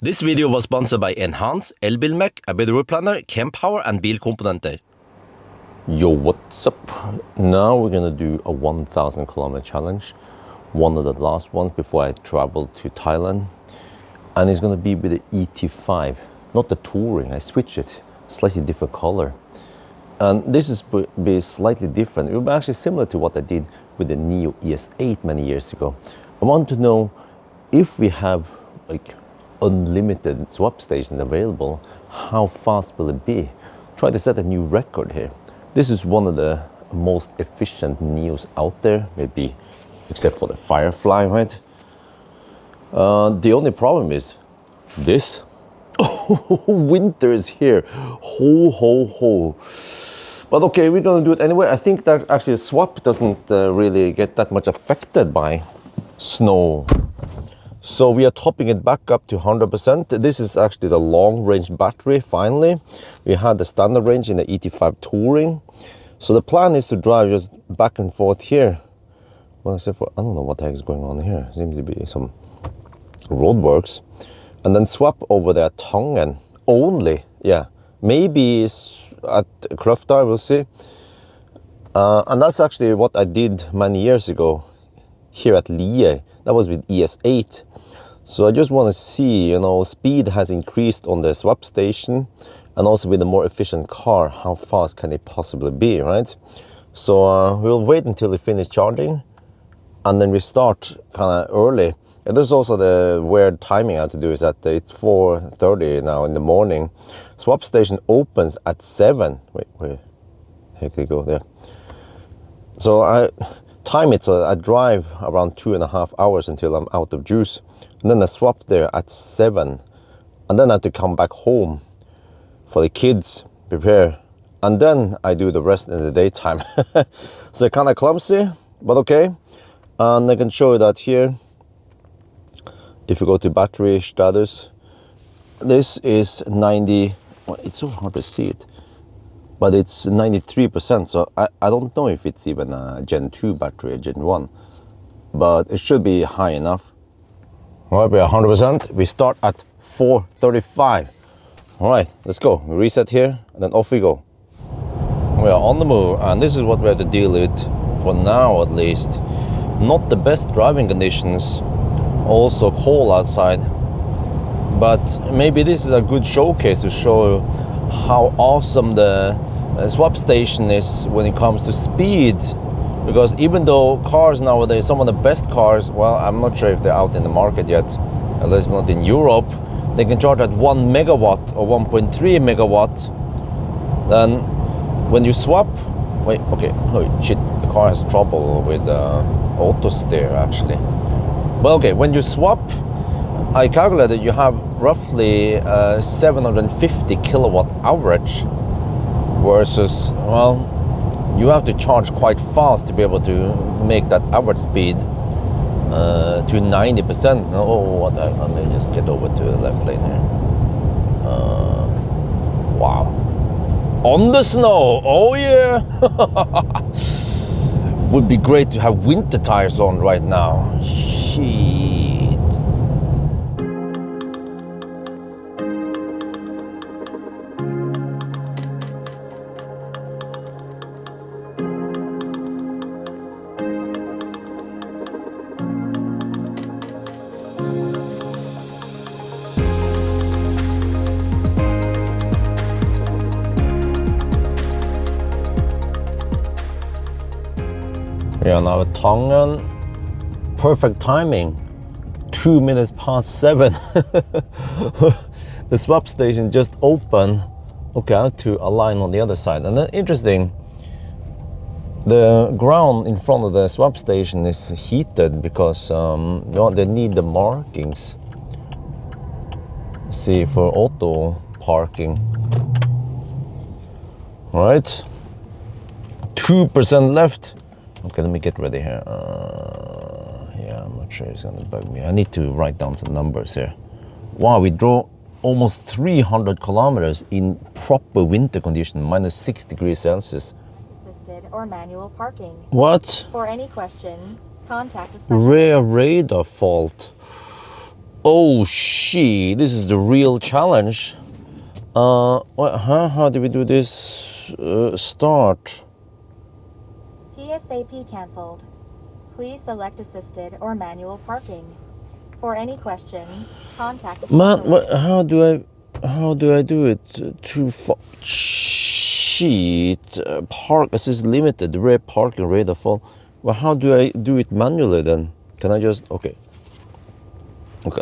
This video was sponsored by Enhance, Elbilmek, a bit planner, Kempower and bilkomponenter. Yo, what's up? Now we're gonna do a 1,000 kilometer challenge. One of the last ones before I travel to Thailand. And it's gonna be with the ET5, not the touring. I switched it, slightly different color. And this is be slightly different. It will be actually similar to what I did with the Nio ES8 many years ago. I want to know if we have like unlimited swap stations available, how fast will it be? Try to set a new record here. This is one of the most efficient Nios out there, maybe except for the Firefly, right? The only problem is this. Winter is here. Ho, ho, ho. But okay, we're gonna do it anyway. I think that actually the swap doesn't really get that much affected by snow. So we are topping it back up to 100%. This is actually the long range battery, finally. We had the standard range in the ET5 Touring. So the plan is to drive just back and forth here. Well, except for, I don't know what the heck is going on here. Seems to be some roadworks. And then swap over there at Tangen only. Yeah, maybe it's at Kløfta, we'll see. And that's actually what I did many years ago here at Lie. That was with ES8. So I just want to see, you know, speed has increased on the swap station, and also with a more efficient car, how fast can it possibly be, right? So we'll wait until we finish charging, and then we start kind of early. And there's also the weird timing I have to do is that it's 4:30 now in the morning. Swap station opens at 7. Wait, heck they go there. So I time it so I drive around 2.5 hours until I'm out of juice. And then I swap there at 7. And then I have to come back home for the kids, prepare. And then I do the rest in the daytime. So kind of clumsy, but okay. And I can show you that here. If you go to battery status, this is 90, well, it's so hard to see it, but it's 93%. So I don't know if it's even a Gen 2 battery, a Gen 1, but it should be high enough. All right, we're 100%. We start at 4:35. All right, let's go. We reset here, and then off we go. We are on the move, and this is what we have to deal with for now, at least. Not the best driving conditions, also cold outside, but maybe this is a good showcase to show how awesome the swap station is when it comes to speed. Because even though cars nowadays, some of the best cars, well, I'm not sure if they're out in the market yet, at least not in Europe, they can charge at 1 megawatt or 1.3 megawatt. Then when you swap, wait, okay, oh shit, the car has trouble with auto steer actually. Well, okay, when you swap, I calculated you have roughly 750 kilowatt average versus, well, you have to charge quite fast to be able to make that average speed to 90%. Oh, what I may just get over to the left lane here. Wow. On the snow, oh yeah. Would be great to have winter tires on right now. Shit. Yeah, now at Tangen, perfect timing, 2 minutes past 7. The swap station just opened. Okay, I have to align on the other side. And then interesting, the ground in front of the swap station is heated because they need the markings. See, for auto parking. All right, 2% left. Okay, let me get ready here. Yeah, I'm not sure it's gonna bug me. I need to write down some numbers here. Wow, we drove almost 300 kilometers in proper winter condition, minus 6 degrees Celsius. Assisted or manual parking. What? For any questions, contact a specialist. Rear radar fault. Oh shit, this is the real challenge. How do we do this? Start. PSAP cancelled. Please select assisted or manual parking. For any questions, contact the Man, specialist. how do I do it? Too far. Shit. Park assist limited. Rear parking radar fall. Well, how do I do it manually then? Can I just okay?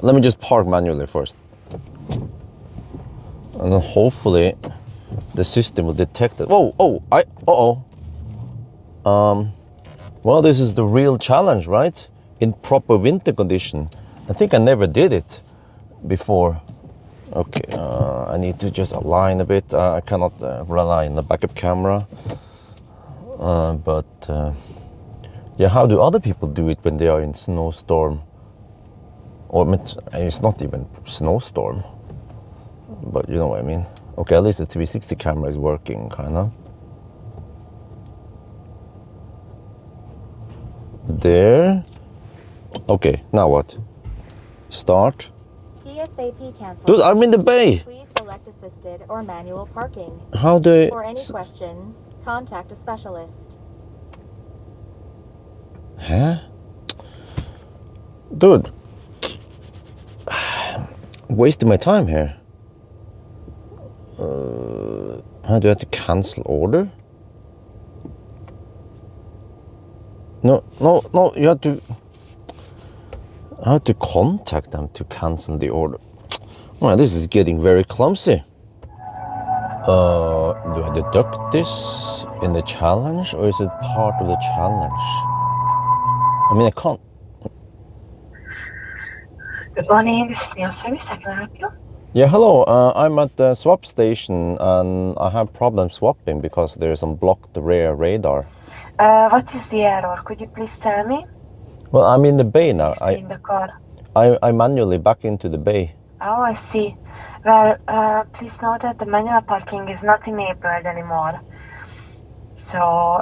Let me just park manually first, and then hopefully the system will detect it. Well, this is the real challenge, right? In proper winter condition. I think I never did it before. Okay, I need to just align a bit. I cannot rely on the backup camera. Yeah, how do other people do it when they are in snowstorm? Or it's not even snowstorm, but you know what I mean. Okay, at least the 360 camera is working, kinda. There. Okay, now what? Start. PSAP cancelled. Dude, I'm in the bay. Please select assisted or manual parking. How do I... For any questions, contact a specialist. Huh? Dude. Wasting my time here. How do I have to cancel order? No, you have to... I have to contact them to cancel the order. Well, this is getting very clumsy. Do I deduct this in the challenge, or is it part of the challenge? I mean, I can't... Good morning, this is Nio service. How can I help you? Yeah, hello. I'm at the swap station and I have problem swapping because there's some blocked rear radar. What is the error? Could you please tell me? Well, I'm in the bay now. In the car. I manually back into the bay. Oh, I see. Well, please note that the manual parking is not enabled anymore. So,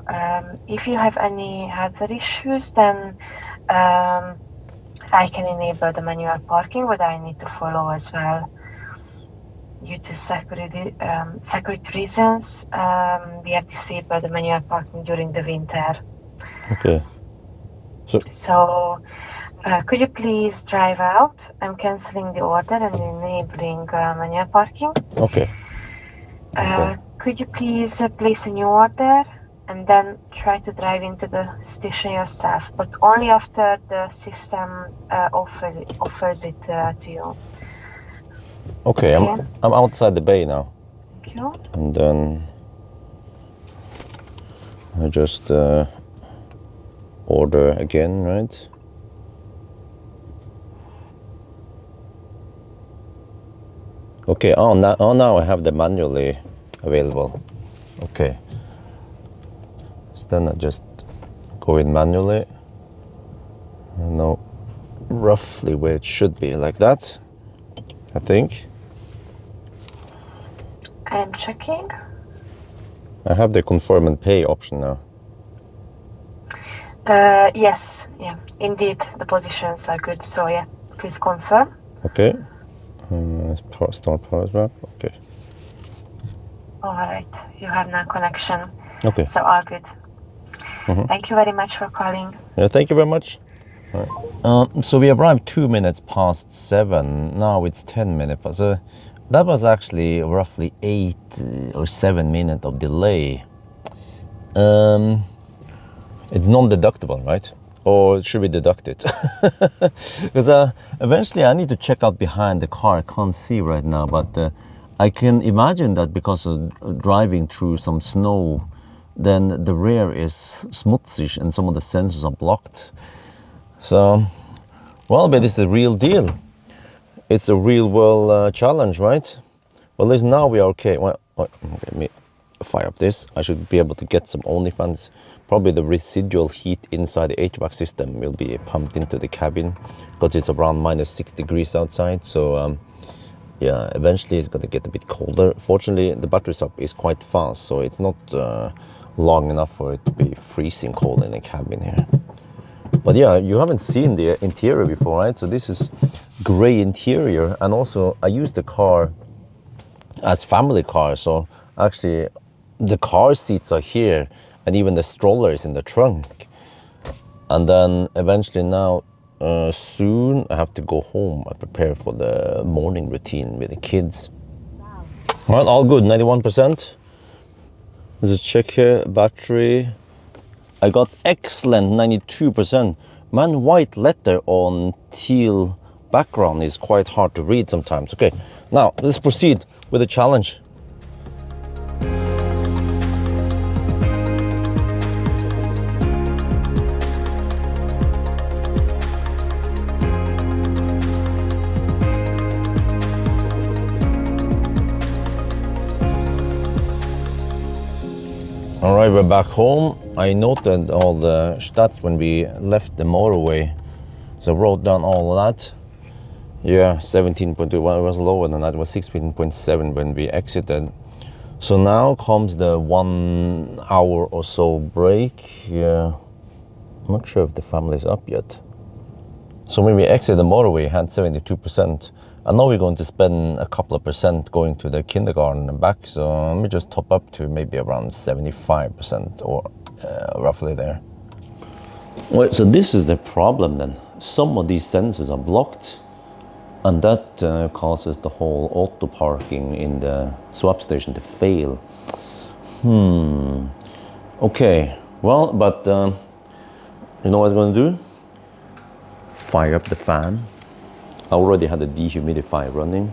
if you have any hardware issues, then I can enable the manual parking, but I need to follow as well. Due to security reasons, we have disabled the manual parking during the winter. Okay. So, could you please drive out? I'm cancelling the order and enabling manual parking. Okay. Could you please place a new order and then try to drive into the station yourself, but only after the system offers it to you. Okay, I'm outside the bay now. Thank you. And then I just order again, right? Okay, now I have the manually available. Okay. So then I just go in manually. I know roughly where it should be, like that, I think. I'm checking. I have the confirm and pay option now. Yes, yeah, indeed, the positions are good. So yeah, please confirm. Okay. Start power swap. Okay. All right, you have now connection. Okay. So all good. Thank you very much for calling. Yeah, thank you very much. All right. So we arrived 2 minutes past 7. Now it's 10 minutes past. So that was actually roughly 8 or 7 minutes of delay. It's non-deductible, right? Or should we deduct it? Because eventually I need to check out behind the car. I can't see right now, but I can imagine that because of driving through some snow, then the rear is smutsy and some of the sensors are blocked. So, well, but it's a real deal. It's a real world challenge, right? Well, at least now we are okay. Well, let me fire up this. I should be able to get some OnlyFans. Probably the residual heat inside the HVAC system will be pumped into the cabin because it's around -6 degrees outside. So yeah, eventually it's going to get a bit colder. Fortunately, the battery swap is quite fast, so it's not long enough for it to be freezing cold in the cabin here. But yeah, you haven't seen the interior before, right? So this is gray interior, and also I use the car as family car. So actually the car seats are here, and even the stroller is in the trunk. And then eventually now, soon I have to go home and prepare for the morning routine with the kids. Wow. Well, all good, 91%. Let's just check here, battery. I got excellent 92%. Man, white letter on teal background is quite hard to read sometimes. Okay, now let's proceed with the challenge. All right, we're back home. I noted all the stats when we left the motorway. So I wrote down all of that. Yeah, 17.2, well, it was lower than that. It was 16.7 when we exited. So now comes the 1 hour or so break. Yeah, I'm not sure if the family's up yet. So when we exited the motorway, it had 72%. And now we're going to spend a couple of percent going to the kindergarten and back. So let me just top up to maybe around 75% or roughly there. Well, so this is the problem then. Some of these sensors are blocked, and that causes the whole auto parking in the swap station to fail. Okay, well, but you know what I'm going to do? Fire up the fan. I already had the dehumidifier running.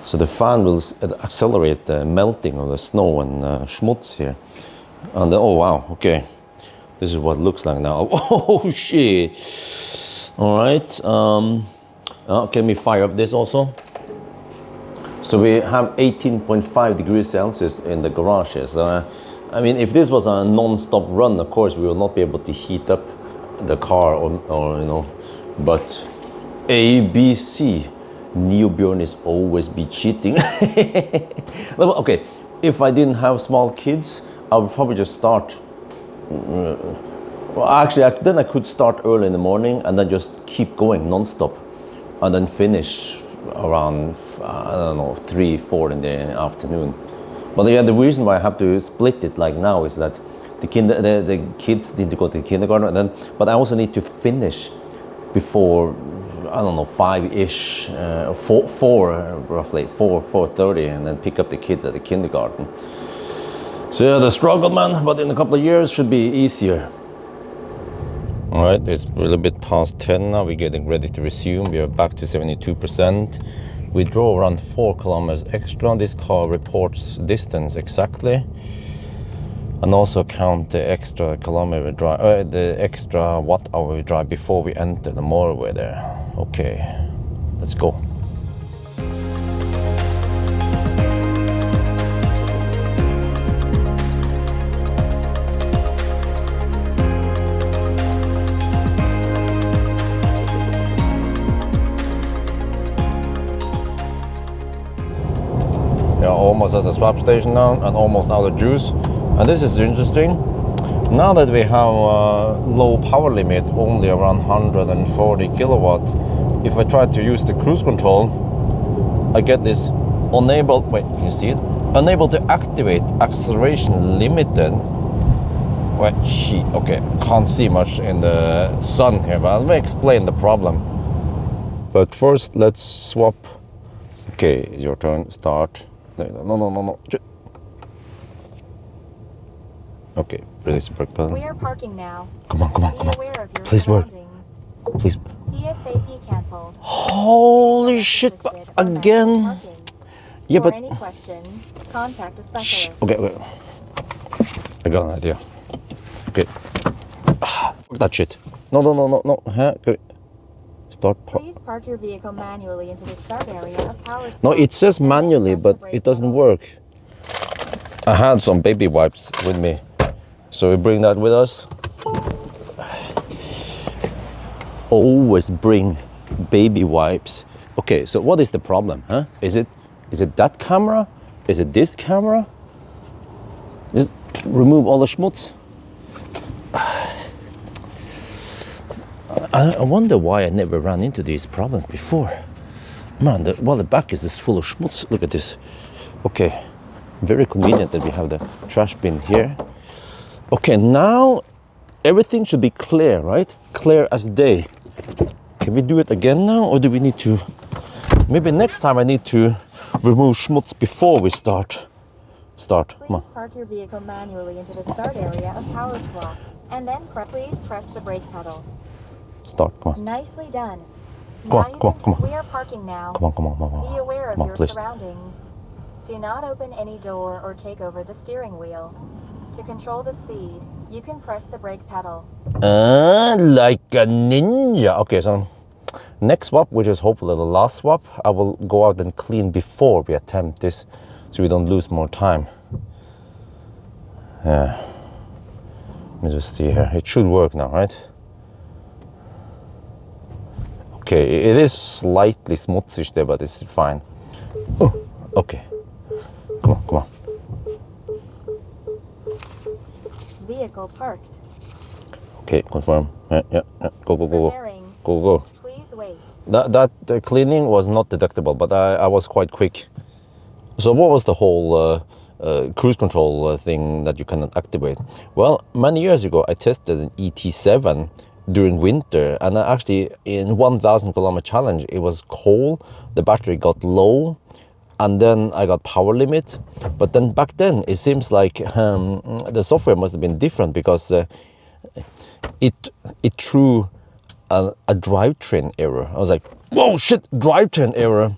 So the fan will accelerate the melting of the snow and schmutz here. And then, oh wow, okay. This is what it looks like now. Oh shit. All right, can we fire up this also? So we have 18.5 degrees Celsius in the garage here. So, I mean, if this was a non-stop run, of course, we will not be able to heat up the car or you know, but ABC, Nio Bjorn is always be cheating. Okay, if I didn't have small kids, I would probably just start. Well, actually, then I could start early in the morning and then just keep going non-stop, and then finish around, I don't know, 3, 4 in the afternoon. But yeah, the reason why I have to split it like now is that the kids need to go to kindergarten, and then, but I also need to finish before, I don't know, 5-ish, 4 roughly, 4:30, and then pick up the kids at the kindergarten. So yeah, the struggle, man, but in a couple of years should be easier. All right, it's a little bit past 10 now. We're getting ready to resume. We are back to 72%. We drove around 4 kilometers extra. This car reports distance exactly, and also count the extra kilometer drive, the extra watt hour we drive before we enter the motorway there. Okay, let's go. We are almost at the swap station now and almost out of juice. And this is interesting. Now that we have a low power limit, only around 140 kilowatt, if I try to use the cruise control, I get this unable, wait, can you see it? Unable to activate acceleration limited. Wait, shit, okay, can't see much in the sun here, but let me explain the problem. But first, let's swap. Okay, it's your turn, start. No. Okay, release the brake pedal. We are parking now. Come on. Be aware of your Please work. surroundings. Please. PSAP cancelled. Holy shit, Listed or again? manual parking. Yeah, For but... any questions, contact a specialist. Shh, okay. I got an idea. Okay. Fuck that shit. No. Huh? Okay. Start park. Please park your vehicle manually into the start area of power. No, it says manually, but it doesn't work. I had some baby wipes with me, so we bring that with us. Always bring baby wipes. Okay, so what is the problem, huh? Is it that camera? Is it this camera? Just remove all the schmutz. I wonder why I never ran into these problems before. Man, the back is just full of schmutz. Look at this. Okay, very convenient that we have the trash bin here. Okay, now everything should be clear, right? Clear as day. Can we do it again now, or do we need to? Maybe next time I need to remove schmutz before we start. Come on. Please park your vehicle manually into the start area of power swap, and then please press the brake pedal. Start, come on. Nicely done. Come on, Now come on, come on. We are parking now. Come on. Be aware of Come on, your please. surroundings. Do not open any door or take over the steering wheel. To control the speed, you can press the brake pedal. Like a ninja. Okay, so next swap, which is hopefully the last swap, I will go out and clean before we attempt this, so we don't lose more time. Yeah. Let me just see here. It should work now, right? Okay, it is slightly smutsish there, but it's fine. Oh, okay. Come on. Vehicle parked. Okay, confirm. Yeah. Go. Preparing. Go. Please wait. That cleaning was not deductible, but I was quite quick. So what was the whole cruise control thing that you cannot activate? Well, many years ago I tested an ET7 during winter, and I actually in 1,000 kilometer challenge, it was cold, the battery got low, and then I got power limit. But then back then it seems like the software must have been different, because it threw a drivetrain error. I was like, whoa, shit, drivetrain error.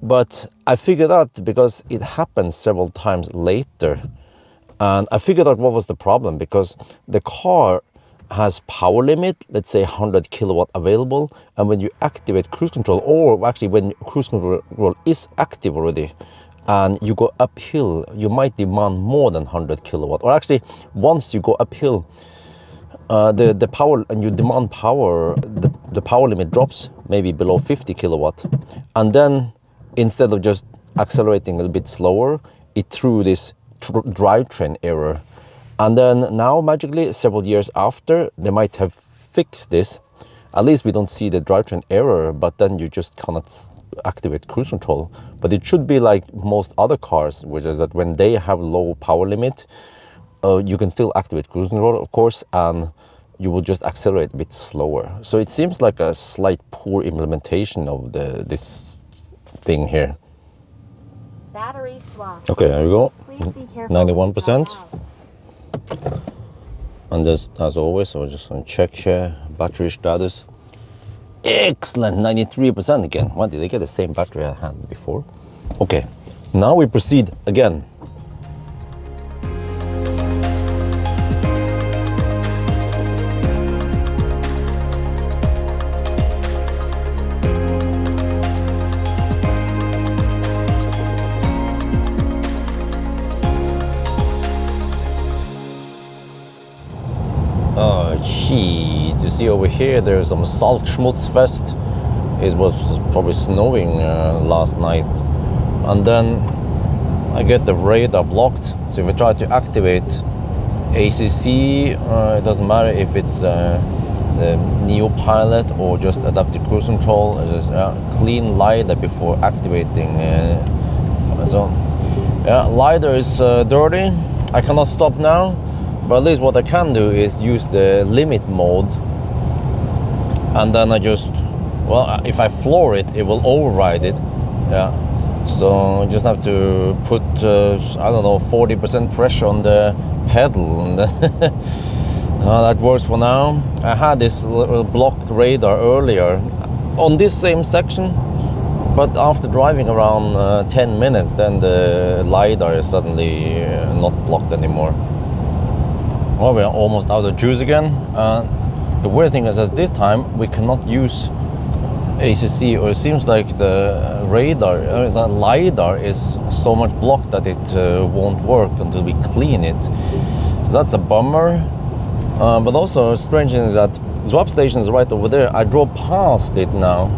But I figured out, because it happened several times later, and I figured out what was the problem, because the car has power limit, let's say 100 kilowatt available, and when you activate cruise control, or actually when cruise control is active already and you go uphill, you might demand more than 100 kilowatt, or actually once you go uphill, the power, and you demand power, the power limit drops maybe below 50 kilowatt, and then instead of just accelerating a little bit slower, it threw this drivetrain error. And then now, magically, several years after, they might have fixed this. At least we don't see the drivetrain error, but then you just cannot activate cruise control. But it should be like most other cars, which is that when they have low power limit, you can still activate cruise control, of course, and you will just accelerate a bit slower. So it seems like a slight poor implementation of this thing here. Battery swap. Okay, there we go. Please be careful. 91%. And just as always, I'm just gonna check here, battery status. Excellent, 93% again. Why did I get the same battery I had before? Okay, now we proceed again. To see over here, there's some salt schmutz fest. It was probably snowing last night, and then I get the radar blocked. So if I try to activate ACC, it doesn't matter if it's the Nio Pilot or just adaptive cruise control. It's just clean LiDAR before activating. So yeah, LiDAR is dirty. I cannot stop now. But at least what I can do is use the limit mode, and then I just, well, if I floor it, it will override it. Yeah, so I just have to put, I don't know, 40% pressure on the pedal, and that works for now. I had this little blocked radar earlier on this same section, but after driving around 10 minutes, then the LiDAR is suddenly not blocked anymore. Well, we are almost out of juice again. The weird thing is that this time we cannot use ACC, or it seems like the radar, the LiDAR is so much blocked that it won't work until we clean it. So that's a bummer. But also, strange thing is that the swap station is right over there. I drove past it now,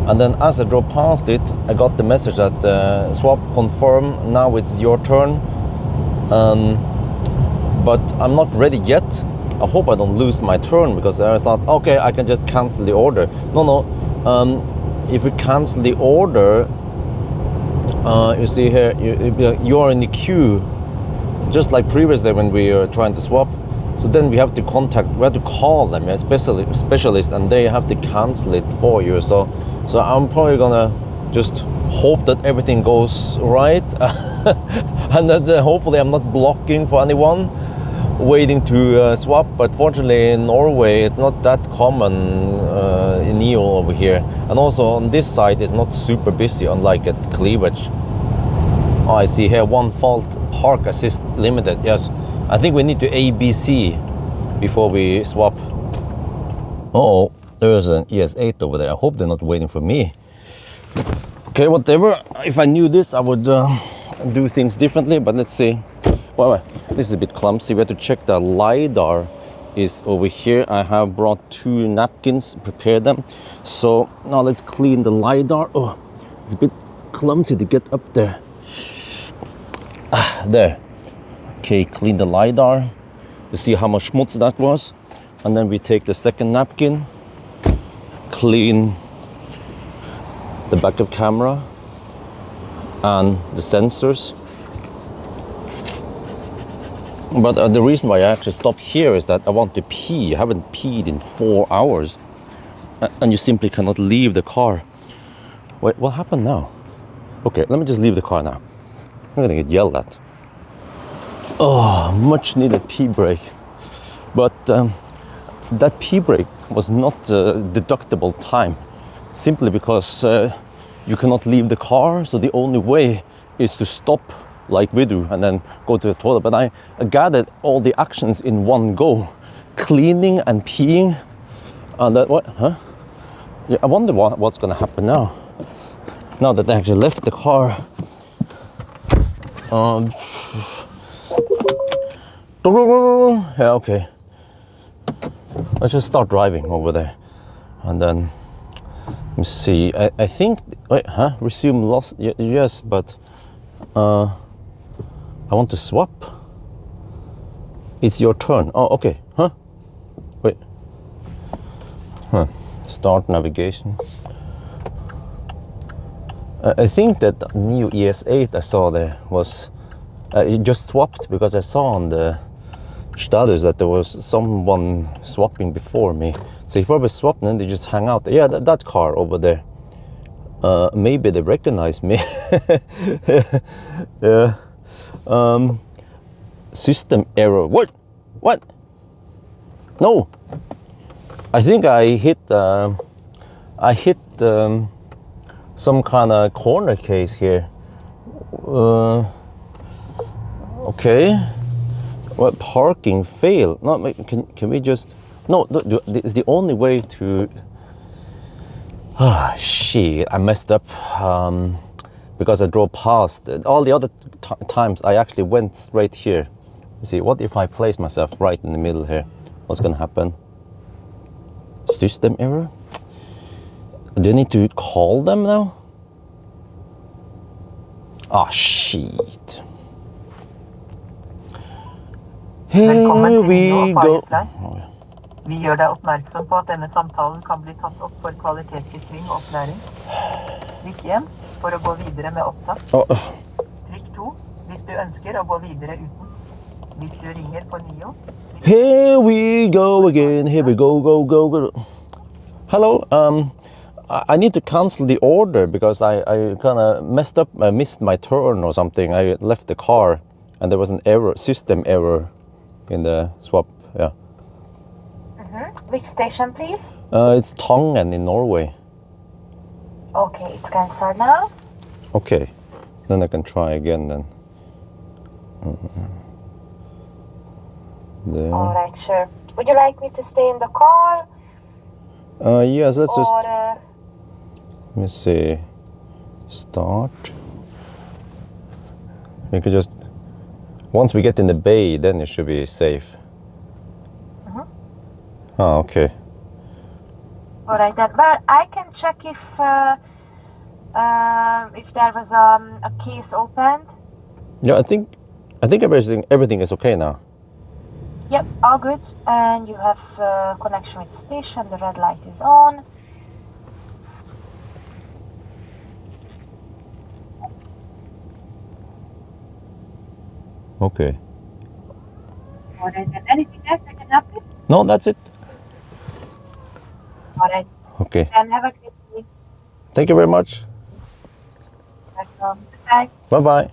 and then as I drove past it, I got the message that swap confirm, now it's your turn. But I'm not ready yet. I hope I don't lose my turn, because I thought, okay, I can just cancel the order. No. If you cancel the order, you see here, you are in the queue, just like previously when we were trying to swap. So then we have to call them, a specialist, and they have to cancel it for you. So I'm probably gonna just hope that everything goes right, and that hopefully I'm not blocking for anyone waiting to swap. But fortunately in Norway it's not that common in Nio over here, and also on this side it's not super busy, unlike at Cleavage. Oh, I see here, one fault, park assist limited. Yes, I think we need to ABC before we swap. Oh, there's an ES8 over there. I hope they're not waiting for me. Okay, whatever. If I knew this, I would do things differently, but let's see. Well, this is a bit clumsy. We have to check the LiDAR is over here. I have brought 2 napkins, prepared them. So now let's clean the LiDAR. Oh, it's a bit clumsy to get up there. There. Okay, clean the LiDAR. You see how much schmutz that was. And then we take the second napkin, clean the backup camera and the sensors. But the reason why I actually stopped here is that I want to pee. I haven't peed in 4 hours. And you simply cannot leave the car. Wait, what happened now? Okay, let me just leave the car now. I'm gonna get yelled at. Oh, much needed pee break. But that pee break was not deductible time, simply because you cannot leave the car. So the only way is to stop like we do and then go to the toilet. But I gathered all the actions in one go, cleaning and peeing. And that, what, huh? Yeah, I wonder what's gonna happen now. Now that I actually left the car. Yeah, okay. Let's just start driving over there. And then, let me see. I think, wait, huh? Resume loss, yes, but I want to swap. It's your turn. Oh, okay, huh? Wait. Huh. Start navigation. I think that Nio ES8 I saw there was, it just swapped, because I saw on the status that there was someone swapping before me. So he probably swapped and then they just hang out. Yeah, that car over there. Maybe they recognize me. Yeah. System error. What? No. I think I hit some kind of corner case here. Okay. What, parking fail? No, can we just? No, it's the only way to. Ah, shit! I messed up because I drove past. All the other times I actually went straight here. You see, what if I place myself right in the middle here? What's gonna happen? System error? Do I need to call them now? Ah, shit. Here we go. Vi gjør deg oppmerksom på at denne samtalen kan bli tatt opp for kvalitetssikring og opplæring. Trykk 1 for å gå videre med opptak. Trykk 2 hvis du ønsker å gå videre uten. Hvis du ringer på Nio. Here we go again. Here we go. Hello. I need to cancel the order because I kind of messed up. I missed my turn or something. I left the car and there was an error, system error in the swap. Yeah. Which station, please? It's Tangen in Norway. Okay, it's cancelled now. Okay, then I can try again then. There. All right, sure. Would you like me to stay in the car? Yes, let's just. Or, let me see. Start. We could just. Once we get in the bay, then it should be safe. Oh, okay. all right, then. Well, I can check if there was a case opened. Yeah, I think everything is okay now. Yep, all good. And you have connection with the station. The red light is on. Okay. All right. And anything else I can help you? No, that's it. All right. Okay. And have a good day. Thank you very much. Welcome. Bye. Bye-bye.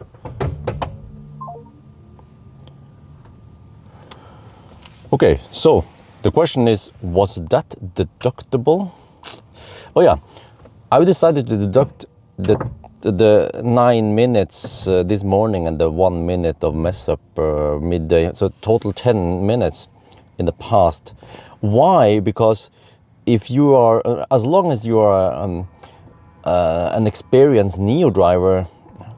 Okay, so the question is, was that deductible? Oh yeah, I decided to deduct the 9 minutes this morning and the 1 minute of mess up midday, so total 10 minutes in the past. Why? Because if you are, as long as you are an experienced Nio driver,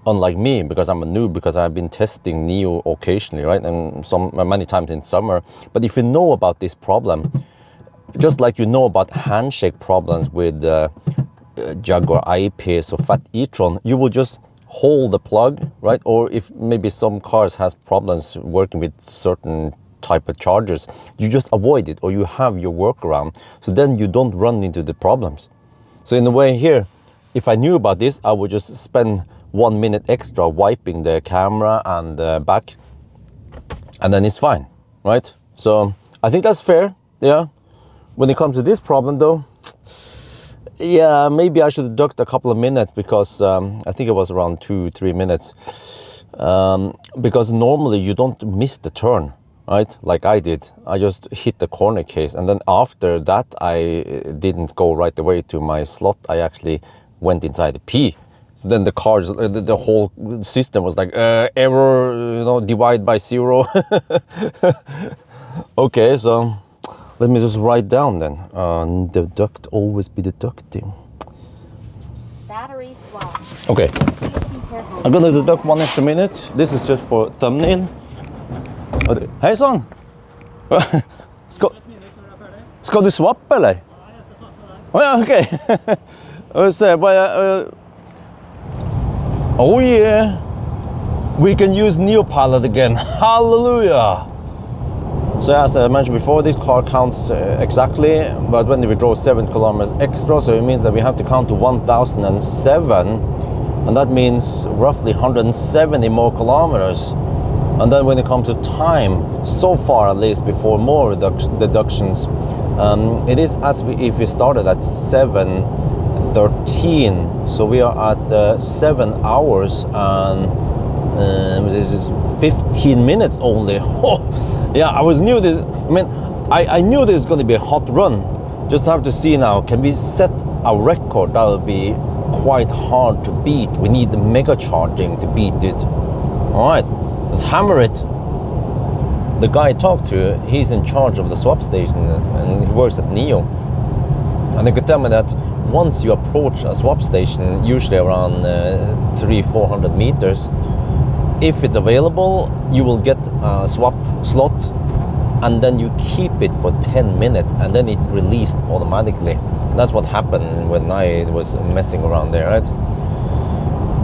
unlike me, because I'm a noob, because I've been testing Nio occasionally, right, and many times in summer. But if you know about this problem, just like you know about handshake problems with Jaguar I-Pace or Fat e-tron, you will just hold the plug, right? Or if maybe some cars has problems working with certain type of chargers, you just avoid it, or you have your workaround, so then you don't run into the problems. So in a way here, if I knew about this, I would just spend 1 minute extra wiping the camera and the back, and then it's fine, right? So I think that's fair, yeah. When it comes to this problem though, yeah, maybe I should deduct a couple of minutes, because I think it was around 2-3 minutes, because normally you don't miss the turn, right? Like I did. I just hit the corner case, and then after that I didn't go right away to my slot. I actually went inside the P. So then the cars, the whole system was like, error, you know, divide by 0. Okay, so let me just write down then. Deduct, always be deducting. Battery swap. Okay, Careful. I'm gonna deduct 1 extra minute. This is just for thumbnail. Hei sann! Skal du swappe, eller? Å ja, ok. Og se, bare... Oh yeah! We can use NeoPilot again. Hallelujah! So as I mentioned before, this car counts exactly, but when we drove 7 kilometers extra, so it means that we have to count to 1007, and that means roughly 170 more kilometers. And then when it comes to time, so far at least, before more deductions, it is as if we started at 7:13, so we are at 7 hours and this is 15 minutes only. Yeah, I knew this. I mean, I knew this is going to be a hot run. Just have to see now, can we set a record that will be quite hard to beat? We need the mega charging to beat it. All right, let's hammer it. The guy I talked to, he's in charge of the swap station and he works at Nio. And they could tell me that once you approach a swap station, usually around 300-400 meters, if it's available, you will get a swap slot, and then you keep it for 10 minutes, and then it's released automatically. And that's what happened when I was messing around there, right?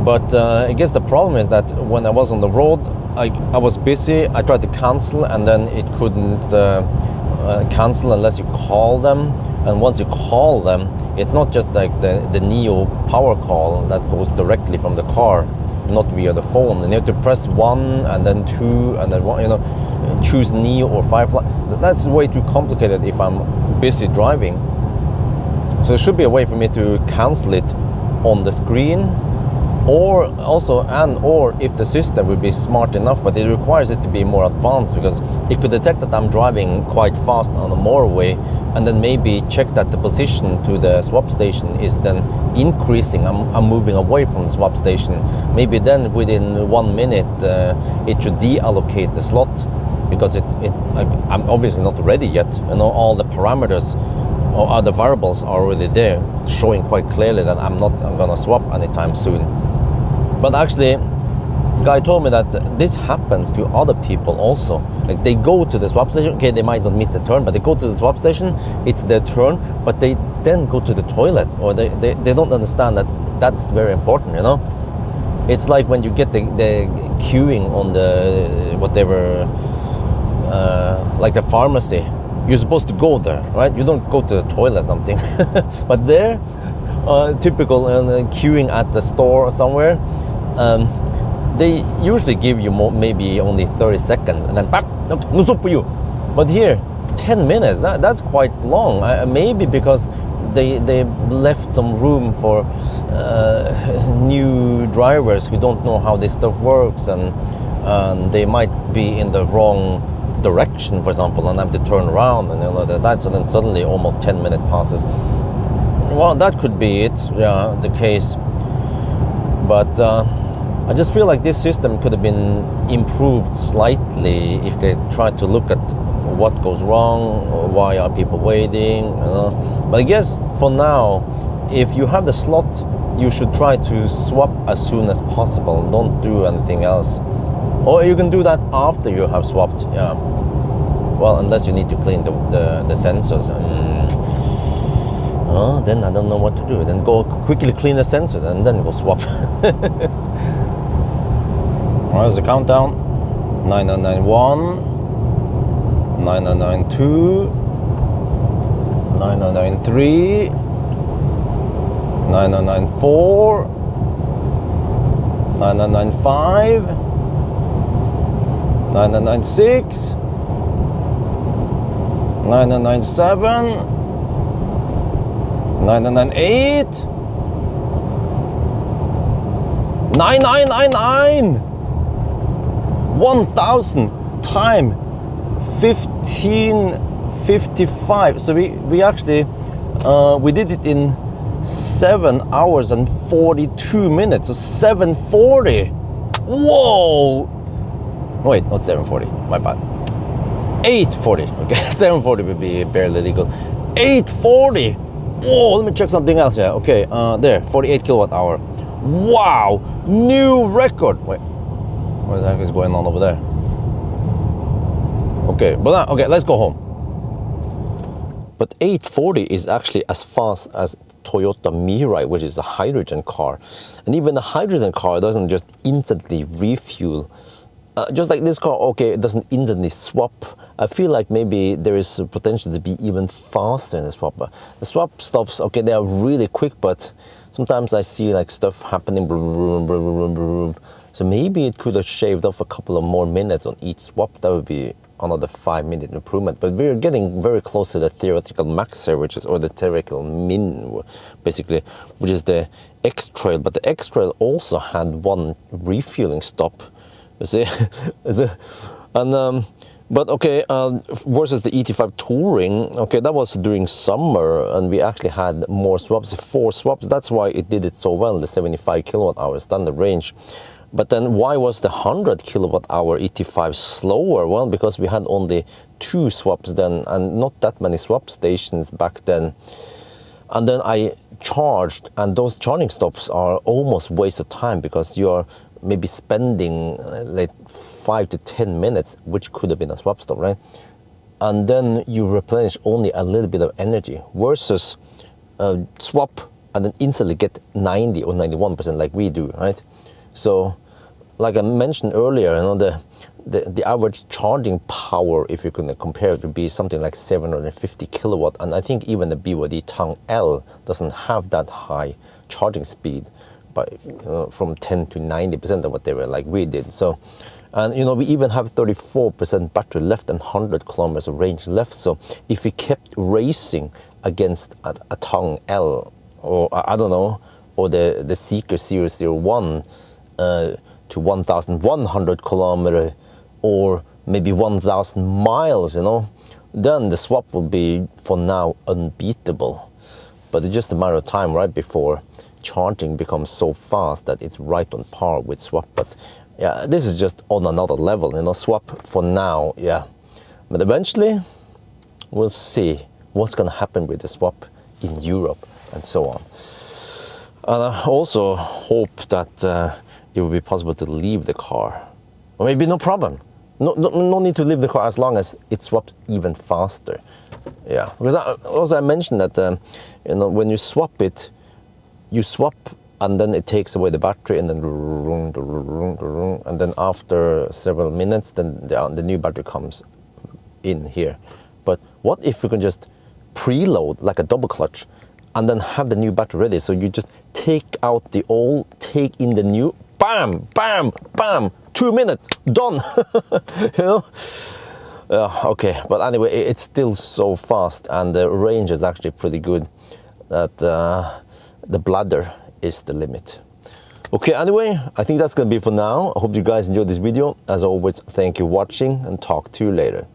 But I guess the problem is that when I was on the road, I was busy. I tried to cancel, and then it couldn't cancel unless you call them. And once you call them, it's not just like the Nio power call that goes directly from the car, not via the phone. And you have to press 1 and then 2 and then 1, you know, choose Nio or Firefly. So that's way too complicated if I'm busy driving. So there should be a way for me to cancel it on the screen, or also, or if the system would be smart enough, but it requires it to be more advanced, because it could detect that I'm driving quite fast on a motorway, and then maybe check that the position to the swap station is then increasing. I'm moving away from the swap station. Maybe then within 1 minute it should deallocate the slot, because it's like I'm obviously not ready yet. You know, all the parameters or other variables are already there, showing quite clearly that I'm gonna swap anytime soon. But actually, the guy told me that this happens to other people also. Like they go to the swap station, okay, they might not miss the turn, but they go to the swap station, it's their turn, but they then go to the toilet, or they don't understand that that's very important, you know? It's like when you get the queuing on the whatever like the pharmacy. You're supposed to go there, right? You don't go to the toilet or something. But there, typical queuing at the store or somewhere, they usually give you maybe only 30 seconds and then bap, no soup for you. But here, 10 minutes, that's quite long. Maybe because they left some room for new drivers who don't know how this stuff works, and they might be in the wrong direction, for example, and have to turn around and all of that. So then suddenly almost 10 minutes passes. Well, that could be it, yeah, the case. But I just feel like this system could have been improved slightly if they tried to look at what goes wrong, why are people waiting, you know. But I guess for now, if you have the slot, you should try to swap as soon as possible. Don't do anything else. Or you can do that after you have swapped, yeah. Well, unless you need to clean the sensors. Then I don't know what to do. Then go quickly clean the sensors and then go swap. Alright, the countdown. 9991, 9992, 9993, 9994, 9995, 9996, 9997, 9998, 9999, 1000 time 1555. So we actually we did it in 7 hours and 42 minutes. So 740. Whoa! Wait, not 740. My bad. 840. Okay, 740 would be barely legal. 840. Whoa! Let me check something else. Yeah. Okay. There. 48 kilowatt hour. Wow! New record. Wait. What the heck is going on over there? Okay, but okay, let's go home. But 840 is actually as fast as Toyota Mirai, which is a hydrogen car. And even the hydrogen car doesn't just instantly refuel. Just like this car, okay, it doesn't instantly swap. I feel like maybe there is potential to be even faster in the swap. The swap stops, okay, they are really quick, but sometimes I see like stuff happening. So maybe it could have shaved off a couple of more minutes on each swap. That would be another 5-minute improvement. But we're getting very close to the theoretical max here, which is, or the theoretical min, basically, which is the X-Trail. But the X-Trail also had one refueling stop. You see, and but okay, versus the ET5 Touring, okay, that was during summer, and we actually had more swaps, 4 swaps. That's why it did it so well, the 75 kilowatt hour standard range. But then why was the 100 kilowatt hour ET5 slower? Well, because we had only 2 swaps then, and not that many swap stations back then. And then I charged, and those charging stops are almost waste of time, because you are maybe spending like 5 to 10 minutes, which could have been a swap stop, right? And then you replenish only a little bit of energy, versus swap and then instantly get 90 or 91% like we do, right? So, like I mentioned earlier, you know, the average charging power, if you can compare it, would be something like 750 kilowatt. And I think even the BYD Tang L doesn't have that high charging speed, by from 10 to 90% of what they were like we did. So, and you know, we even have 34% battery left and 100 kilometers of range left. So if we kept racing against a Tang L, or I don't know, or the Seeker 001 to 1,100 kilometers, or maybe 1,000 miles, you know, then the swap will be, for now, unbeatable. But it's just a matter of time, right, before charging becomes so fast that it's right on par with swap. But yeah, this is just on another level, you know, swap for now, yeah. But eventually, we'll see what's gonna happen with the swap in Europe and so on. And I also hope that it will be possible to leave the car. Or maybe no problem. No need to leave the car as long as it swaps even faster. Yeah, because I mentioned that you know, when you swap it, you swap and then it takes away the battery, and then and then after several minutes, then the new battery comes in here. But what if we can just preload like a double clutch and then have the new battery ready? So you just take out the old, take in the new, bam, bam, bam, 2 minutes, done. You know? Okay, but anyway, it's still so fast, and the range is actually pretty good, that the bladder is the limit. Okay, anyway, I think that's gonna be for now. I hope you guys enjoyed this video. As always, thank you for watching, and talk to you later.